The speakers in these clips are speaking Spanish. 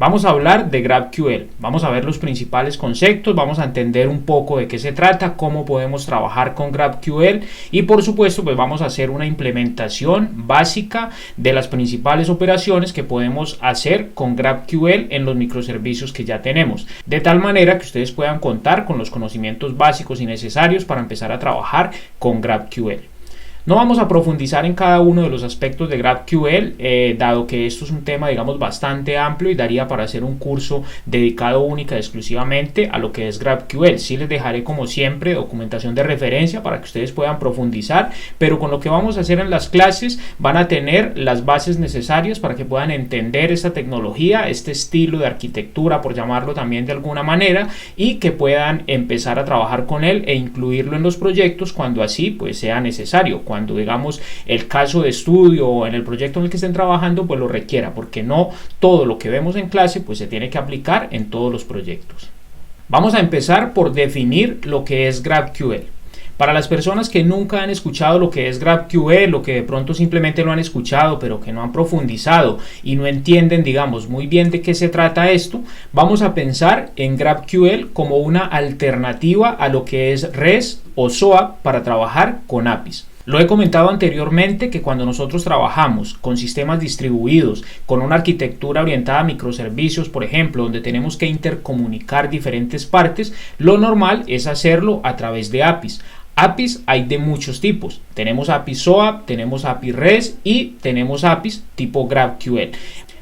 Vamos a hablar de GraphQL, vamos a ver los principales conceptos, vamos a entender un poco de qué se trata, cómo podemos trabajar con GraphQL y por supuesto pues vamos a hacer una implementación básica de las principales operaciones que podemos hacer con GraphQL en los microservicios que ya tenemos, de tal manera que ustedes puedan contar con los conocimientos básicos y necesarios para empezar a trabajar con GraphQL. No vamos a profundizar en cada uno de los aspectos de GraphQL, dado que esto es un tema, digamos, bastante amplio y daría para hacer un curso dedicado única y exclusivamente a lo que es GraphQL. Sí les dejaré, como siempre, documentación de referencia para que ustedes puedan profundizar, pero con lo que vamos a hacer en las clases van a tener las bases necesarias para que puedan entender esta tecnología, este estilo de arquitectura, por llamarlo también de alguna manera, y que puedan empezar a trabajar con él e incluirlo en los proyectos cuando así pues sea necesario, cuando digamos el caso de estudio o en el proyecto en el que estén trabajando pues lo requiera, porque no todo lo que vemos en clase pues se tiene que aplicar en todos los proyectos. Vamos a empezar por definir lo que es GraphQL. Para las personas que nunca han escuchado lo que es GraphQL o que de pronto simplemente lo han escuchado pero que no han profundizado y no entienden, digamos, muy bien de qué se trata esto, vamos a pensar en GraphQL como una alternativa a lo que es REST o SOAP para trabajar con APIs. Lo he comentado anteriormente que cuando nosotros trabajamos con sistemas distribuidos, con una arquitectura orientada a microservicios, por ejemplo, donde tenemos que intercomunicar diferentes partes, lo normal es hacerlo a través de APIs. APIs hay de muchos tipos. Tenemos APIs SOAP, tenemos APIs REST y tenemos APIs tipo GraphQL.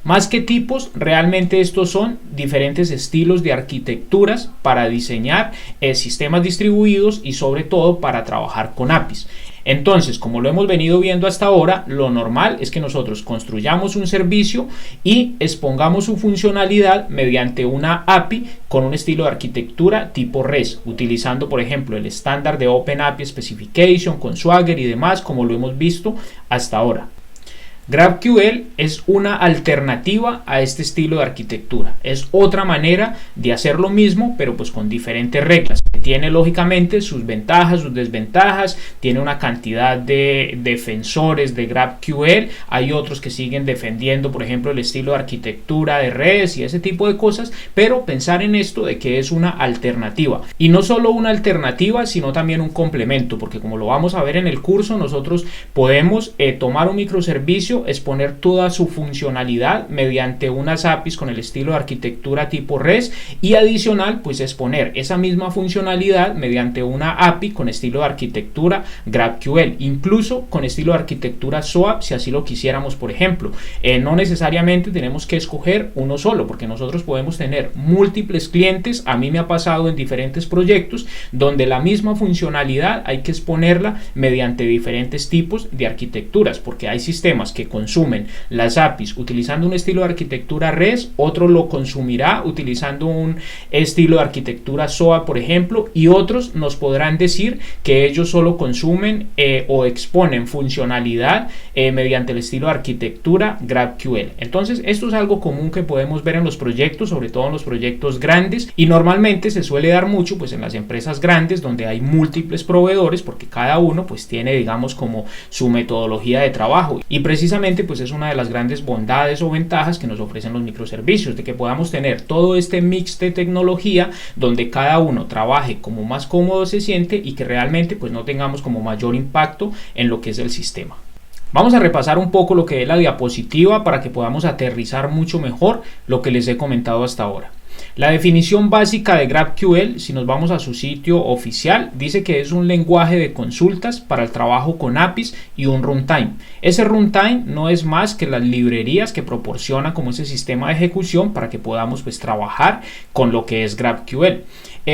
Más que tipos, realmente estos son diferentes estilos de arquitecturas para diseñar sistemas distribuidos y sobre todo para trabajar con APIs. Entonces, como lo hemos venido viendo hasta ahora, lo normal es que nosotros construyamos un servicio y expongamos su funcionalidad mediante una API con un estilo de arquitectura tipo REST, utilizando por ejemplo el estándar de Open API Specification con Swagger y demás, como lo hemos visto hasta ahora. GraphQL es una alternativa a este estilo de arquitectura. Es otra manera de hacer lo mismo, pero pues con diferentes reglas. Tiene lógicamente sus ventajas, sus desventajas, tiene una cantidad de defensores de GraphQL, hay otros que siguen defendiendo, por ejemplo, el estilo de arquitectura de REST y ese tipo de cosas, pero pensar en esto de que es una alternativa. Y no solo una alternativa, sino también un complemento, porque como lo vamos a ver en el curso, nosotros podemos tomar un microservicio, exponer toda su funcionalidad mediante unas APIs con el estilo de arquitectura tipo REST y adicional pues exponer esa misma funcionalidad mediante una API con estilo de arquitectura GraphQL, incluso con estilo de arquitectura SOAP si así lo quisiéramos, por ejemplo. No necesariamente tenemos que escoger uno solo, porque nosotros podemos tener múltiples clientes. A mí me ha pasado en diferentes proyectos donde la misma funcionalidad hay que exponerla mediante diferentes tipos de arquitecturas, porque hay sistemas que consumen las APIs utilizando un estilo de arquitectura REST, otro lo consumirá utilizando un estilo de arquitectura SOAP, por ejemplo, y otros nos podrán decir que ellos solo consumen o exponen funcionalidad mediante el estilo de arquitectura GraphQL. Entonces esto es algo común que podemos ver en los proyectos, sobre todo en los proyectos grandes, y normalmente se suele dar mucho pues en las empresas grandes donde hay múltiples proveedores, porque cada uno pues tiene, digamos, como su metodología de trabajo, y precisamente pues es una de las grandes bondades o ventajas que nos ofrecen los microservicios, de que podamos tener todo este mix de tecnología donde cada uno trabaje como más cómodo se siente y que realmente pues no tengamos como mayor impacto en lo que es el sistema. Vamos a repasar un poco lo que es la diapositiva para que podamos aterrizar mucho mejor lo que les he comentado hasta ahora. La definición básica de GraphQL, si nos vamos a su sitio oficial, dice que es un lenguaje de consultas para el trabajo con APIs y un runtime. Ese runtime no es más que las librerías que proporciona como ese sistema de ejecución para que podamos pues trabajar con lo que es GraphQL.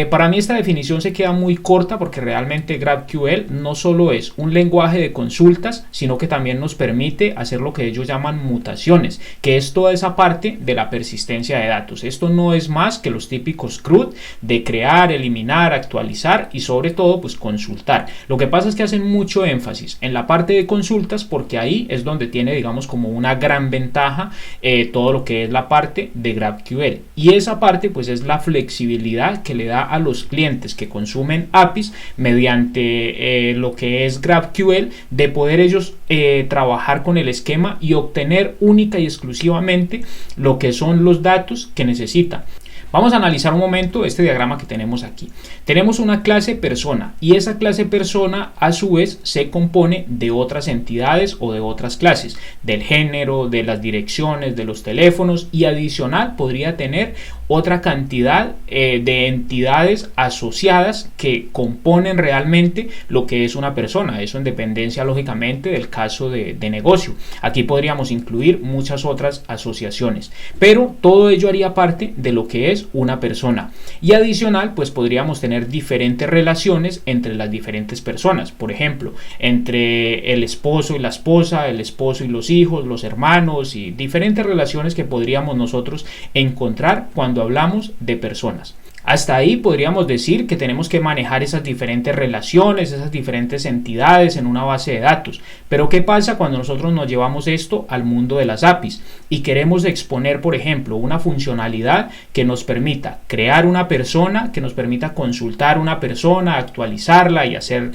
Para mí esta definición se queda muy corta, porque realmente GraphQL no solo es un lenguaje de consultas, sino que también nos permite hacer lo que ellos llaman mutaciones, que es toda esa parte de la persistencia de datos. Esto no es más que los típicos CRUD de crear, eliminar, actualizar y sobre todo pues consultar. Lo que pasa es que hacen mucho énfasis en la parte de consultas, porque ahí es donde tiene, digamos, como una gran ventaja todo lo que es la parte de GraphQL, y esa parte pues es la flexibilidad que le da a los clientes que consumen APIs mediante lo que es GraphQL, de poder ellos trabajar con el esquema y obtener única y exclusivamente lo que son los datos que necesita. Vamos a analizar un momento este diagrama que tenemos aquí. Tenemos una clase persona y esa clase persona a su vez se compone de otras entidades o de otras clases, del género, de las direcciones, de los teléfonos, y adicional podría tener otra cantidad de entidades asociadas que componen realmente lo que es una persona. Eso en dependencia lógicamente del caso de negocio. Aquí podríamos incluir muchas otras asociaciones, pero todo ello haría parte de lo que es una persona. Y adicional pues podríamos tener diferentes relaciones entre las diferentes personas, por ejemplo entre el esposo y la esposa, el esposo y los hijos, los hermanos, y diferentes relaciones que podríamos nosotros encontrar cuando hablamos de personas. Hasta ahí podríamos decir que tenemos que manejar esas diferentes relaciones, esas diferentes entidades en una base de datos. Pero ¿qué pasa cuando nosotros nos llevamos esto al mundo de las APIs y queremos exponer, por ejemplo, una funcionalidad que nos permita crear una persona, que nos permita consultar una persona, actualizarla y hacer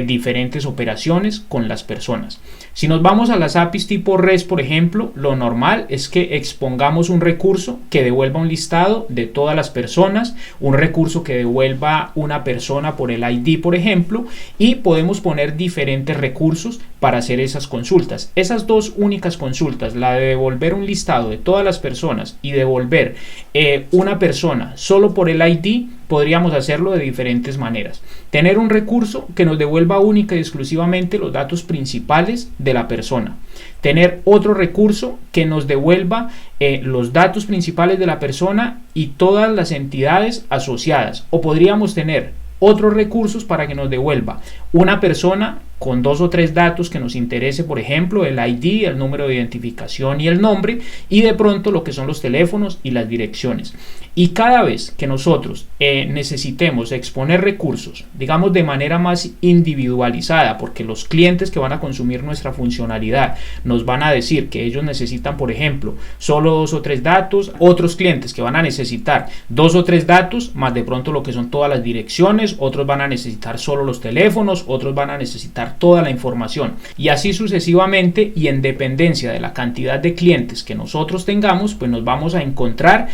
diferentes operaciones con las personas? Si nos vamos a las APIs tipo REST, por ejemplo, lo normal es que expongamos un recurso que devuelva un listado de todas las personas, un recurso que devuelva una persona por el ID, por ejemplo, y podemos poner diferentes recursos para hacer esas consultas. Esas dos únicas consultas, la de devolver un listado de todas las personas y devolver una persona solo por el ID, podríamos hacerlo de diferentes maneras. Tener un recurso que nos devuelva única y exclusivamente los datos principales de la persona. Tener otro recurso que nos devuelva los datos principales de la persona y todas las entidades asociadas. O podríamos tener otros recursos para que nos devuelva una persona con 2 o 3 datos que nos interese, por ejemplo el ID, el número de identificación y el nombre, y de pronto lo que son los teléfonos y las direcciones. Y cada vez que nosotros necesitemos exponer recursos, digamos de manera más individualizada, porque los clientes que van a consumir nuestra funcionalidad nos van a decir que ellos necesitan, por ejemplo, solo 2 o 3 datos, otros clientes que van a necesitar 2 o 3 datos, más de pronto lo que son todas las direcciones, otros van a necesitar solo los teléfonos, otros van a necesitar toda la información, y así sucesivamente, y en dependencia de la cantidad de clientes que nosotros tengamos, pues nos vamos a encontrar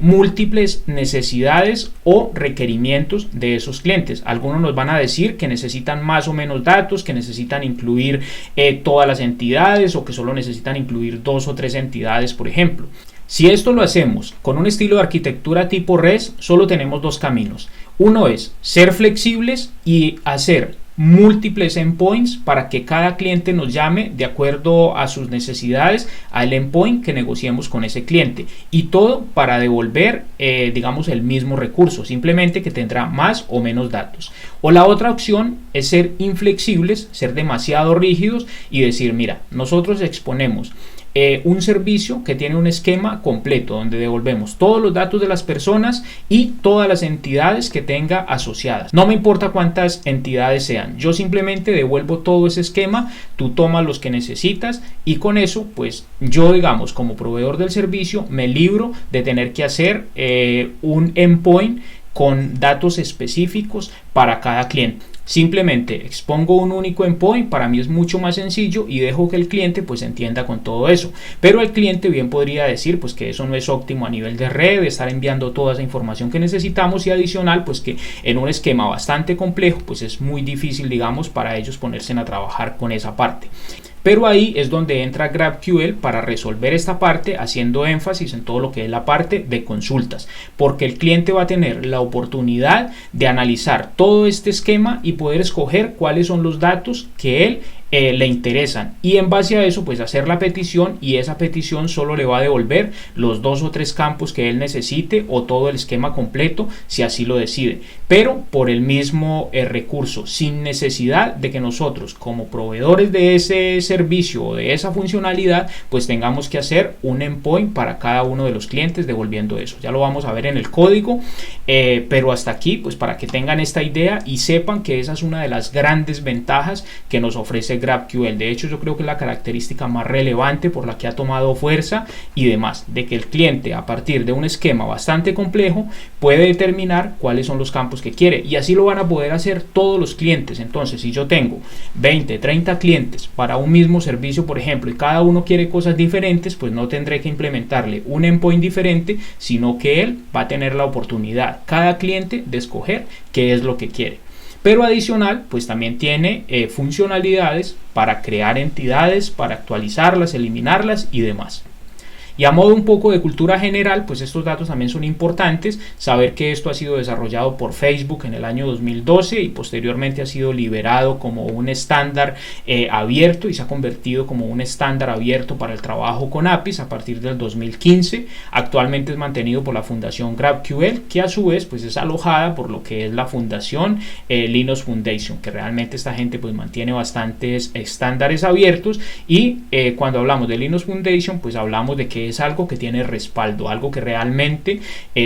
múltiples necesidades o requerimientos de esos clientes. Algunos nos van a decir que necesitan más o menos datos, que necesitan incluir todas las entidades, o que solo necesitan incluir 2 o 3 entidades, por ejemplo. Si esto lo hacemos con un estilo de arquitectura tipo REST, solo tenemos 2 caminos. Uno es ser flexibles y hacer múltiples endpoints para que cada cliente nos llame de acuerdo a sus necesidades al endpoint que negociemos con ese cliente, y todo para devolver digamos el mismo recurso, simplemente que tendrá más o menos datos. O la otra opción es ser inflexibles, ser demasiado rígidos y decir, mira, nosotros exponemos un servicio que tiene un esquema completo donde devolvemos todos los datos de las personas y todas las entidades que tenga asociadas. No me importa cuántas entidades sean, yo simplemente devuelvo todo ese esquema, tú tomas los que necesitas, y con eso pues yo, digamos, como proveedor del servicio me libro de tener que hacer un endpoint con datos específicos para cada cliente. Simplemente expongo un único endpoint, para mí es mucho más sencillo, y dejo que el cliente pues entienda con todo eso. Pero el cliente bien podría decir pues que eso no es óptimo a nivel de red, estar enviando toda esa información que necesitamos, y adicional pues que en un esquema bastante complejo pues es muy difícil, digamos, para ellos ponerse a trabajar con esa parte. Pero ahí es donde entra GraphQL para resolver esta parte, haciendo énfasis en todo lo que es la parte de consultas, porque el cliente va a tener la oportunidad de analizar todo este esquema y poder escoger cuáles son los datos que él le interesan, y en base a eso pues hacer la petición, y esa petición solo le va a devolver los 2 o 3 campos que él necesite, o todo el esquema completo si así lo decide, pero por el mismo recurso, sin necesidad de que nosotros como proveedores de ese servicio o de esa funcionalidad pues tengamos que hacer un endpoint para cada uno de los clientes devolviendo eso. Ya lo vamos a ver en el código, pero hasta aquí pues para que tengan esta idea y sepan que esa es una de las grandes ventajas que nos ofrece GraphQL. De hecho, yo creo que es la característica más relevante por la que ha tomado fuerza y demás, de que el cliente, a partir de un esquema bastante complejo, puede determinar cuáles son los campos que quiere, y así lo van a poder hacer todos los clientes. Entonces, si yo tengo 20, 30 clientes para un mismo servicio, por ejemplo, y cada uno quiere cosas diferentes, pues no tendré que implementarle un endpoint diferente, sino que él va a tener la oportunidad, cada cliente, de escoger qué es lo que quiere. Pero adicional, pues también tiene funcionalidades para crear entidades, para actualizarlas, eliminarlas y demás. Y a modo un poco de cultura general, pues estos datos también son importantes. Saber que esto ha sido desarrollado por Facebook en el año 2012 y posteriormente ha sido liberado como un estándar abierto, y se ha convertido como un estándar abierto para el trabajo con APIs a partir del 2015. Actualmente es mantenido por la Fundación GraphQL, que a su vez pues es alojada por lo que es la Fundación Linux Foundation, que realmente esta gente pues mantiene bastantes estándares abiertos. Y cuando hablamos de Linux Foundation, pues hablamos de que es algo que tiene respaldo, algo que realmente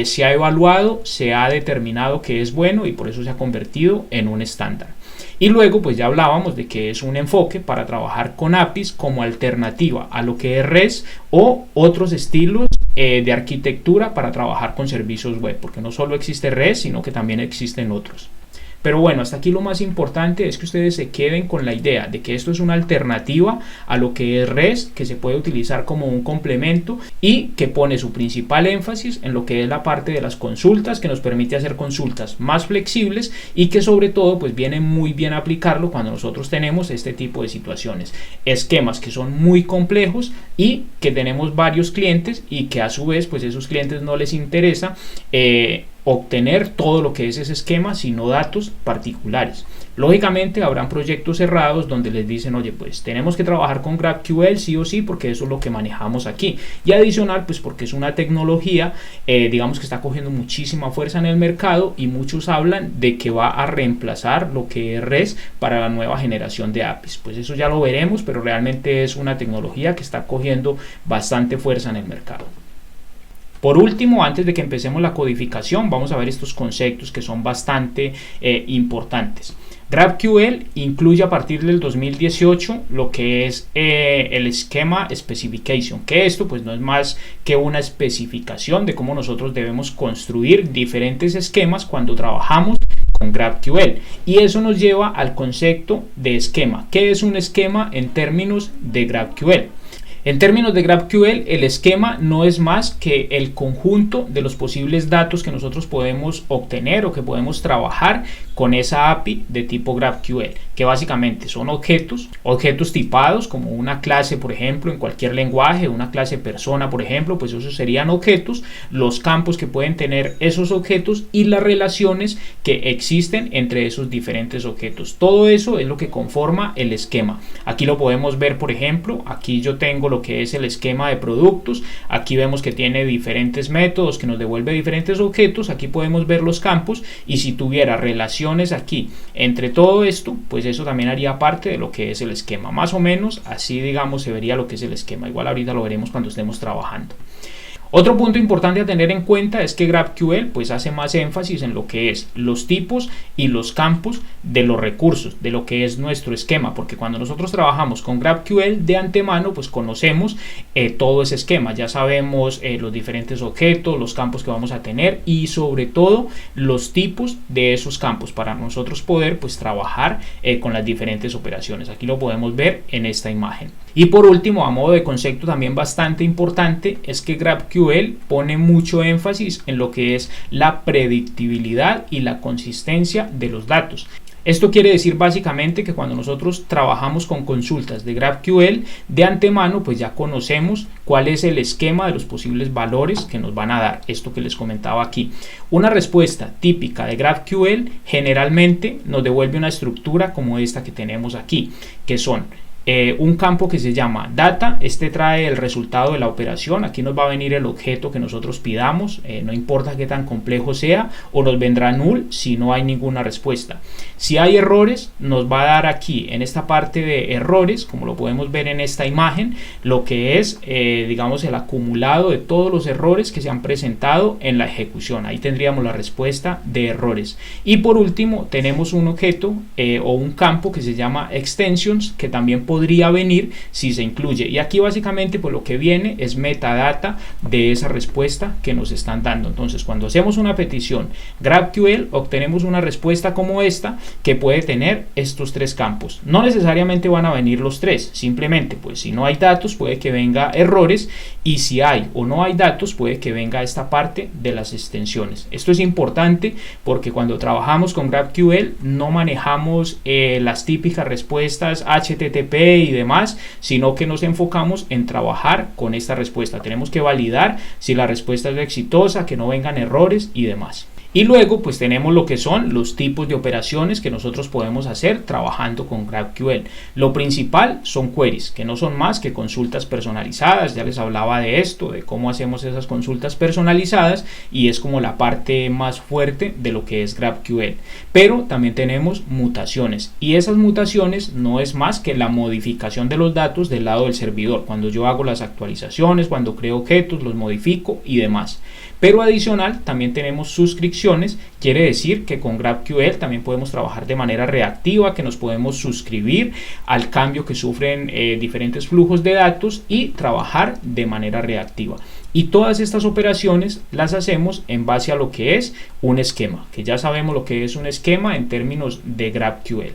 se ha evaluado, se ha determinado que es bueno, y por eso se ha convertido en un estándar. Y luego pues ya hablábamos de que es un enfoque para trabajar con APIs como alternativa a lo que es REST o otros estilos de arquitectura para trabajar con servicios web, porque no solo existe REST, sino que también existen otros. Pero bueno, hasta aquí lo más importante es que ustedes se queden con la idea de que esto es una alternativa a lo que es REST, que se puede utilizar como un complemento y que pone su principal énfasis en lo que es la parte de las consultas, que nos permite hacer consultas más flexibles y que sobre todo pues viene muy bien aplicarlo cuando nosotros tenemos este tipo de situaciones. Esquemas que son muy complejos y que tenemos varios clientes y que a su vez pues esos clientes no les interesa obtener todo lo que es ese esquema, sino datos particulares. Lógicamente habrán proyectos cerrados donde les dicen, oye, pues tenemos que trabajar con GraphQL sí o sí, porque eso es lo que manejamos aquí. Y adicional, pues porque es una tecnología, digamos que está cogiendo muchísima fuerza en el mercado, y muchos hablan de que va a reemplazar lo que es REST para la nueva generación de APIs. Pues eso ya lo veremos, pero realmente es una tecnología que está cogiendo bastante fuerza en el mercado. Por último, antes de que empecemos la codificación, vamos a ver estos conceptos que son bastante importantes. GraphQL incluye a partir del 2018 lo que es el esquema specification, que esto pues no es más que una especificación de cómo nosotros debemos construir diferentes esquemas cuando trabajamos con GraphQL, y eso nos lleva al concepto de esquema. ¿Qué es un esquema en términos de GraphQL? En términos de GraphQL, el esquema no es más que el conjunto de los posibles datos que nosotros podemos obtener o que podemos trabajar con esa API de tipo GraphQL, que básicamente son objetos tipados, como una clase, por ejemplo, en cualquier lenguaje, una clase persona, por ejemplo, pues esos serían objetos, los campos que pueden tener esos objetos y las relaciones que existen entre esos diferentes objetos. Todo eso es lo que conforma el esquema. Aquí lo podemos ver, por ejemplo, aquí yo tengo lo que es el esquema de productos. Aquí vemos que tiene diferentes métodos que nos devuelve diferentes objetos. Aquí podemos ver los campos, y si tuviera relaciones aquí entre todo esto, pues eso también haría parte de lo que es el esquema. Más o menos así, digamos, se vería lo que es el esquema. Igual ahorita lo veremos cuando estemos trabajando. Otro punto importante a tener en cuenta es que GraphQL pues hace más énfasis en lo que es los tipos y los campos de los recursos, de lo que es nuestro esquema, porque cuando nosotros trabajamos con GraphQL de antemano pues conocemos todo ese esquema, ya sabemos los diferentes objetos, los campos que vamos a tener y sobre todo los tipos de esos campos para nosotros poder pues trabajar con las diferentes operaciones. Aquí lo podemos ver en esta imagen. Y por último, a modo de concepto también bastante importante, es que GraphQL pone mucho énfasis en lo que es la predictibilidad y la consistencia de los datos. Esto quiere decir básicamente que cuando nosotros trabajamos con consultas de GraphQL de antemano, pues ya conocemos cuál es el esquema de los posibles valores que nos van a dar. Esto que les comentaba aquí. Una respuesta típica de GraphQL generalmente nos devuelve una estructura como esta que tenemos aquí, que son un campo que se llama data. Este trae el resultado de la operación. Aquí nos va a venir el objeto que nosotros pidamos, no importa qué tan complejo sea, o nos vendrá null si no hay ninguna respuesta. Si hay errores, nos va a dar aquí en esta parte de errores, como lo podemos ver en esta imagen, lo que es digamos el acumulado de todos los errores que se han presentado en la ejecución. Ahí tendríamos la respuesta de errores. Y por último tenemos un objeto o un campo que se llama extensions, que también podría venir si se incluye, y aquí básicamente pues lo que viene es metadata de esa respuesta que nos están dando. Entonces cuando hacemos una petición GraphQL obtenemos una respuesta como esta, que puede tener estos tres campos. No necesariamente van a venir los tres, simplemente pues si no hay datos puede que venga errores, y si hay o no hay datos puede que venga esta parte de las extensiones. Esto es importante porque cuando trabajamos con GraphQL no manejamos las típicas respuestas HTTP y demás, sino que nos enfocamos en trabajar con esta respuesta. Tenemos que validar si la respuesta es exitosa, que no vengan errores y demás. Y luego pues tenemos lo que son los tipos de operaciones que nosotros podemos hacer trabajando con GraphQL. Lo principal son queries, que no son más que consultas personalizadas. Ya les hablaba de esto, de cómo hacemos esas consultas personalizadas, y es como la parte más fuerte de lo que es GraphQL. Pero también tenemos mutaciones, y esas mutaciones no es más que la modificación de los datos del lado del servidor. Cuando yo hago las actualizaciones, cuando creo objetos, los modifico y demás. Pero adicional también tenemos suscripciones, quiere decir que con GraphQL también podemos trabajar de manera reactiva, que nos podemos suscribir al cambio que sufren diferentes flujos de datos y trabajar de manera reactiva. Y todas estas operaciones las hacemos en base a lo que es un esquema, que ya sabemos lo que es un esquema en términos de GraphQL.